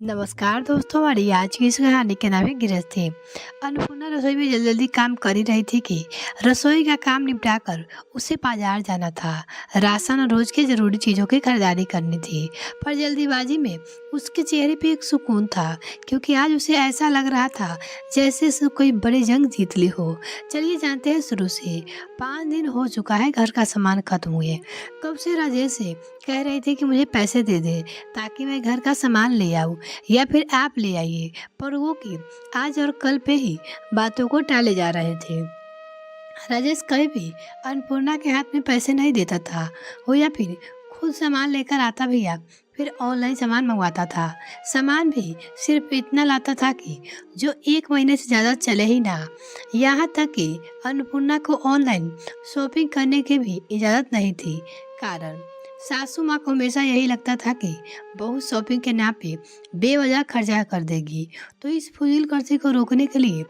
नमस्कार दोस्तों, हमारी आज की इस कहानी के नाम है गृहस्थी। अन्नपूर्णा रसोई में जल्दी जल्दी काम कर ही रही थी कि रसोई का काम निपटाकर उसे बाजार जाना था। राशन और रोज की जरूरी चीज़ों की खरीदारी करनी थी, पर जल्दीबाजी में उसके चेहरे पे एक सुकून था, क्योंकि आज उसे ऐसा लग रहा था जैसे उसने कोई बड़ी जंग जीत ली हो। चलिए जानते हैं शुरू से। 5 दिन हो चुका है घर का सामान खत्म हुए। कब से राजेश से कह रही थी कि मुझे पैसे दे दे ताकि मैं घर का सामान ले आऊँ या फिर आप ले आइए, पर वो कि आज और कल पे ही बातों को टाले जा रहे थे। राजेश कभी भी अन्नपूर्णा के हाथ में पैसे नहीं देता था, हो या फिर खुद सामान लेकर आता भी या फिर ऑनलाइन सामान मंगवाता था। सामान भी सिर्फ इतना लाता था कि जो 1 महीने से ज़्यादा चले ही ना। यहाँ तक कि अन्नपूर्णा को ऑनलाइन शॉपिंग करने की भी इजाज़त नहीं थी। कारण सासू माँ को हमेशा यही लगता था कि बहू शॉपिंग के नाम पे बेवजह खर्चा कर देगी, तो इस फजूल खर्चे को रोकने के लिए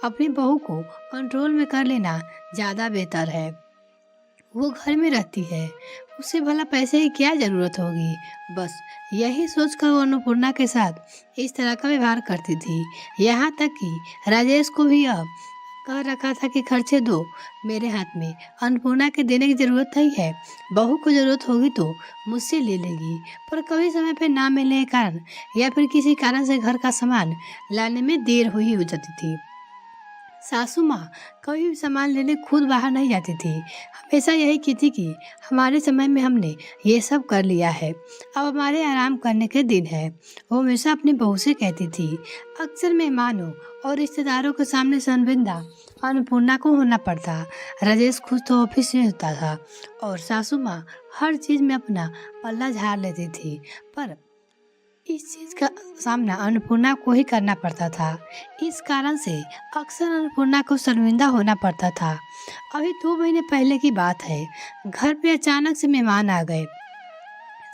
अपनी बहू को कंट्रोल में कर लेना ज़्यादा बेहतर है। वो घर में रहती है, उसे भला पैसे की क्या ज़रूरत होगी। बस यही सोचकर वो अन्नपूर्णा के साथ इस तरह का व्यवहार करती थी। यहाँ तक कि राजेश को भी अब कह रखा था कि खर्चे दो मेरे हाथ में, अन्नपूर्णा के देने की ज़रूरत नहीं है। बहू को ज़रूरत होगी तो मुझसे ले लेगी, पर कभी समय पे ना मिलने के कारण या फिर किसी कारण से घर का सामान लाने में देर हुई हो जाती थी। सासू माँ कभी भी सामान लेने खुद बाहर नहीं जाती थी। हमेशा यही कहती कि हमारे समय में हमने ये सब कर लिया है, अब हमारे आराम करने के दिन है। वो हमेशा अपनी बहू से कहती थी। अक्सर मेहमानों और रिश्तेदारों के सामने शर्मिंदा अन्नपूर्णा को होना पड़ता। राजेश खुद तो ऑफिस में होता था और सासू माँ हर चीज़ में अपना पल्ला झाड़ लेती थी, पर इस चीज का सामना अन्नपूर्णा को ही करना पड़ता था। इस कारण से अक्सर अन्नपूर्णा को शर्मिंदा होना पड़ता था। अभी 2 महीने पहले की बात है, घर पे अचानक से मेहमान आ गए।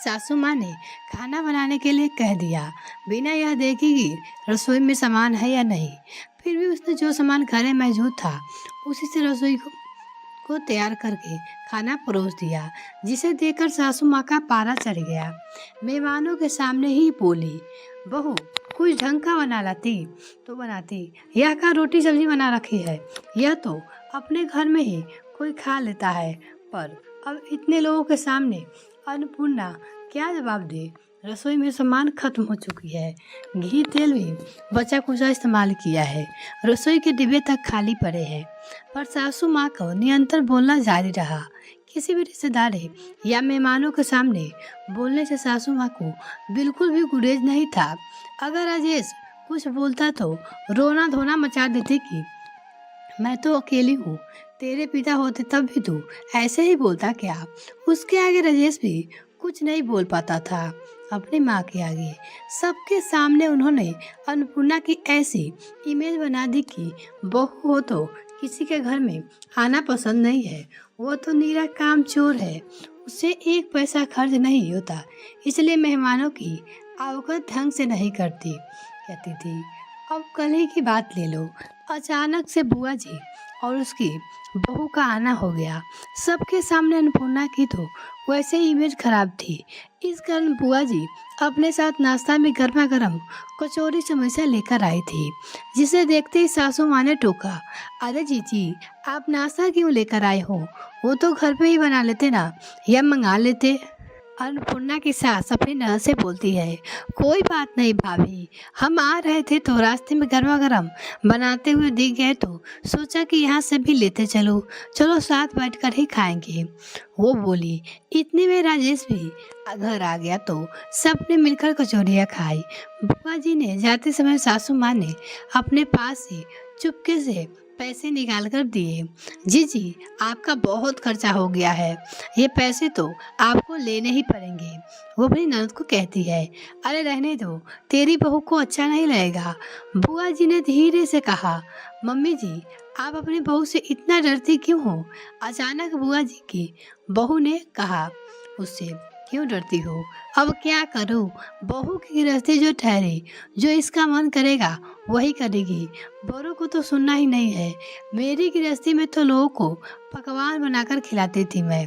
सासू माँ ने खाना बनाने के लिए कह दिया, बिना यह देखे कि रसोई में सामान है या नहीं। फिर भी उसने जो सामान घर में मौजूद था उसी से रसोई को तैयार करके खाना परोस दिया, जिसे देखकर सासू माँ का पारा चढ़ गया। मेहमानों के सामने ही बोली, बहू कुछ ढंग का बना लाती तो बनाती, यह का रोटी सब्जी बना रखी है, यह तो अपने घर में ही कोई खा लेता है, पर अब इतने लोगों के सामने अन्नपूर्णा क्या जवाब दे। रसोई में सामान खत्म हो चुकी है, घी तेल भी बचा कुचा इस्तेमाल किया है, रसोई के डिब्बे तक खाली पड़े हैं, पर सासू माँ को निरंतर बोलना जारी रहा। किसी भी रिश्तेदार या मेहमानों के सामने बोलने से सासू माँ को बिल्कुल भी गुरेज नहीं था। अगर राजेश कुछ बोलता तो रोना धोना मचा देती कि मैं तो अकेली हूँ, तेरे पिता होते तब भी तू ऐसे ही बोलता क्या। उसके आगे राजेश भी कुछ नहीं बोल पाता था। अपनी माँ के आगे सबके सामने उन्होंने अन्नपूर्णा की ऐसी इमेज बना दी कि बहू हो तो किसी के घर में आना पसंद नहीं है, वो तो नीरा काम चोर है, उससे 1 पैसा खर्च नहीं होता, इसलिए मेहमानों की आवभगत ढंग से नहीं करती, कहती थी। अब कल ही की बात ले लो, अचानक से बुआ जी और उसकी बहू का आना हो गया। सबके सामने अन्नपूर्णा की तो वैसे ही इमेज खराब थी। इस कारण बुआ जी अपने साथ नाश्ता में गर्मा गर्म कचौरी समोसा लेकर आई थी, जिसे देखते ही सासू माँ ने टोका, अरे जीजी आप नाश्ता क्यों लेकर आए हो, वो तो घर पे ही बना लेते ना, या मंगा लेते। अन्नपूर्णा की सास अपनी ननद से बोलती है, कोई बात नहीं भाभी, हम आ रहे थे तो रास्ते में गर्मा गर्म बनाते हुए दिख गए तो सोचा कि यहाँ से भी लेते चलो, चलो साथ बैठकर ही खाएंगे। वो बोली। इतने में राजेश भी घर आ गया तो सबने मिलकर कचौरियाँ खाई। बुआ जी ने जाते समय सासू माँ ने अपने पास से चुपके से पैसे निकाल कर दिए। जी जी आपका बहुत खर्चा हो गया है, ये पैसे तो आपको लेने ही पड़ेंगे। वो अपनी ननद को कहती है, अरे रहने दो, तेरी बहू को अच्छा नहीं लगेगा। बुआ जी ने धीरे से कहा, मम्मी जी आप अपनी बहू से इतना डरती क्यों हो। अचानक बुआ जी की बहू ने कहा, उससे क्यों डरती हो, अब क्या करूं, बहू की गृहस्थी जो ठहरे, जो इसका मन करेगा वही करेगी, बड़ों को तो सुनना ही नहीं है। मेरी गृहस्थी में तो लोगों को पकवान बनाकर खिलाती थी मैं।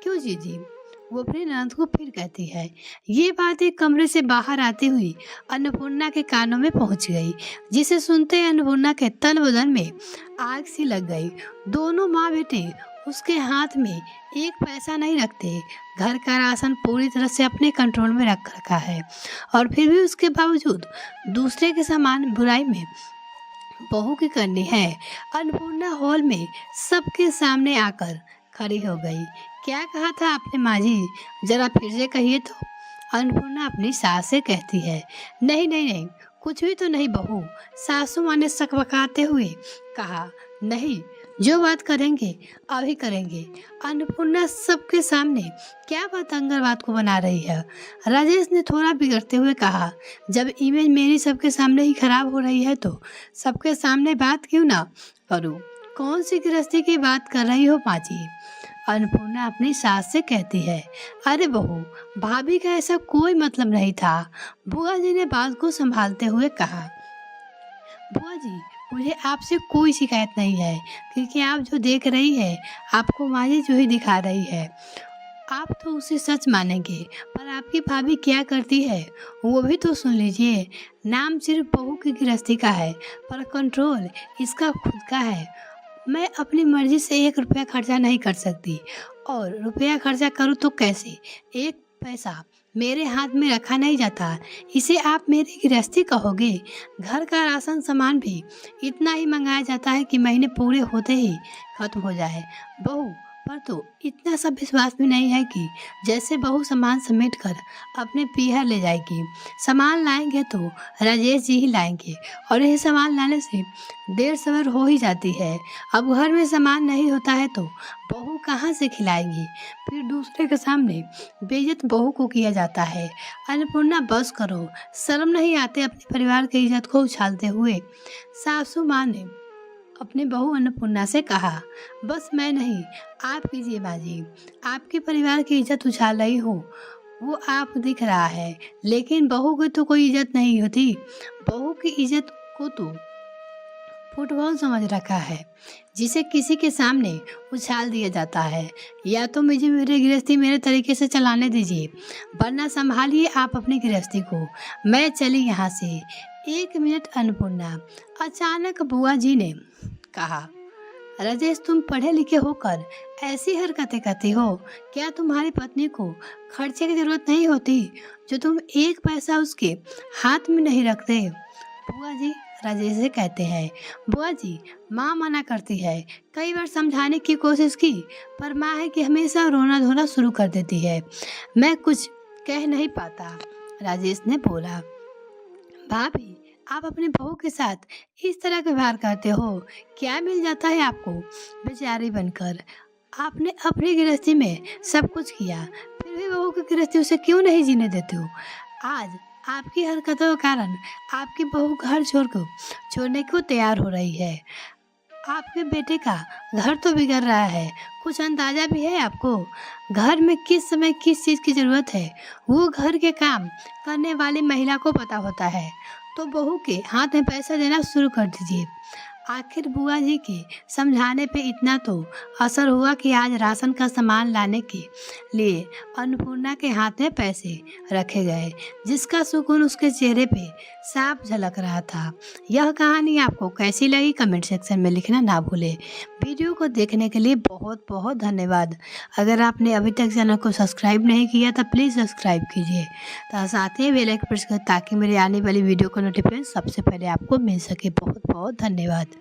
क्यों जीजी, वो अपनी ननद को फिर कहती है। ये बातें कमरे से बाहर आती हुई अन्नपूर्णा के कानों में पहुंच गई, जिसे सुनते ही अन्नपूर्णा के तन बदन में आग सी लग गई। दोनों माँ बेटे उसके हाथ में एक पैसा नहीं रखते। घर का राशन पूरी तरह से अपने कंट्रोल में रख रखा है और फिर भी उसके बावजूद दूसरे के समान बुराई में बहू की करनी है। अन्नपूर्णा हॉल में सबके सामने आकर खड़ी हो गई। क्या कहा था आपने माँ जी, जरा फिर से कहिए तो। अन्नपूर्णा अपनी सास से कहती है। नहीं नहीं नहीं, कुछ भी तो नहीं बहू, सासू माँ ने सकबकाते हुए कहा। नहीं, जो बात करेंगे अभी करेंगे। अन्नपूर्णा सबके सामने क्या बतंगर बात को बना रही है। राजेश ने थोड़ा बिगड़ते हुए कहा, जब इमेज मेरी सबके सामने ही खराब हो रही है तो सबके सामने बात क्यों ना करूं। कौन सी गृहस्थी की बात कर रही हो माँ जी। अन्नपूर्णा अपनी सास से कहती है। अरे बहू, भाभी का ऐसा कोई मतलब नहीं था। बुआ जी ने बात को संभालते हुए कहा। बुआ जी, मुझे आपसे कोई शिकायत नहीं है, क्योंकि आप जो देख रही है आपको माँ जी जो ही दिखा रही है। आप तो उसे सच मानेंगे, पर आपकी भाभी क्या करती है वो भी तो सुन लीजिए। नाम सिर्फ बहू की गृहस्थी का है, पर कंट्रोल इसका खुद का है। मैं अपनी मर्जी से 1 रुपया खर्चा नहीं कर सकती, और रुपया खर्चा करूँ तो कैसे। 1 पैसा मेरे हाथ में रखा नहीं जाता, इसे आप मेरी गृहस्थी कहोगे। घर का राशन सामान भी इतना ही मंगाया जाता है कि महीने पूरे होते ही खत्म हो जाए। बहू पर तो इतना सब विश्वास भी नहीं है कि जैसे बहू सामान समेट कर अपने पीहर ले जाएगी। सामान लाएंगे तो राजेश जी ही लाएंगे, और यह सामान लाने से देर सवेर हो ही जाती है। अब घर में सामान नहीं होता है तो बहू कहाँ से खिलाएगी। फिर दूसरे के सामने बेइज्जत बहू को किया जाता है। अन्नपूर्णा बस करो, शर्म नहीं आते अपने परिवार की इज्जत को उछालते हुए। सासू माँ ने अपने बहू अन्नपूर्णा से कहा। बस मैं नहीं, आप कीजिए माँ जी। आपके परिवार की इज्जत उछाल रही हो वो आप दिख रहा है, लेकिन बहू की तो कोई इज्जत नहीं होती। बहू की इज्जत को तो फुटबॉल समझ रखा है, जिसे किसी के सामने उछाल दिया जाता है। या तो मुझे मेरी गृहस्थी मेरे तरीके से चलाने दीजिए, वरना संभालिए आप अपनी गृहस्थी को। मैं चली यहाँ से। 1 मिनट अन्नपूर्णा, अचानक बुआ जी ने कहा। राजेश, तुम पढ़े लिखे होकर ऐसी हरकतें करती हो। क्या तुम्हारी पत्नी को खर्चे की जरूरत नहीं होती, जो तुम 1 पैसा उसके हाथ में नहीं रखते। बुआ जी, राजेश से कहते हैं। बुआ जी, माँ मना करती है। कई बार समझाने की कोशिश की, पर माँ है कि हमेशा रोना धोना शुरू कर देती है। मैं कुछ कह नहीं पाता। राजेश ने बोला। भाभी, आप अपने बहू के साथ इस तरह का व्यवहार करते हो, क्या मिल जाता है आपको बेचारी बनकर। आपने अपनी गृहस्थी में सब कुछ किया, फिर भी बहू की गृहस्थी उसे क्यों नहीं जीने देते हो। आज आपकी हरकतों के कारण आपकी बहू घर छोड़ने को तैयार हो रही है। आपके बेटे का घर तो बिगड़ रहा है, कुछ अंदाजा भी है आपको। घर में किस समय किस चीज़ की ज़रूरत है वो घर के काम करने वाली महिला को पता होता है। तो बहू के हाथ में पैसा देना शुरू कर दीजिए। आखिर बुआ जी के समझाने पे इतना तो असर हुआ कि आज राशन का सामान लाने के लिए अन्नपूर्णा के हाथ में पैसे रखे गए, जिसका सुकून उसके चेहरे पे साफ झलक रहा था। यह कहानी आपको कैसी लगी कमेंट सेक्शन में लिखना ना भूलें। वीडियो को देखने के लिए बहुत बहुत धन्यवाद। अगर आपने अभी तक चैनल को सब्सक्राइब नहीं किया तो प्लीज़ सब्सक्राइब कीजिए, तो साथ ही बेल आइकन प्रेस करें ताकि मेरे आने वाली वीडियो का नोटिफिकेशन सबसे पहले आपको मिल सके। बहुत बहुत धन्यवाद।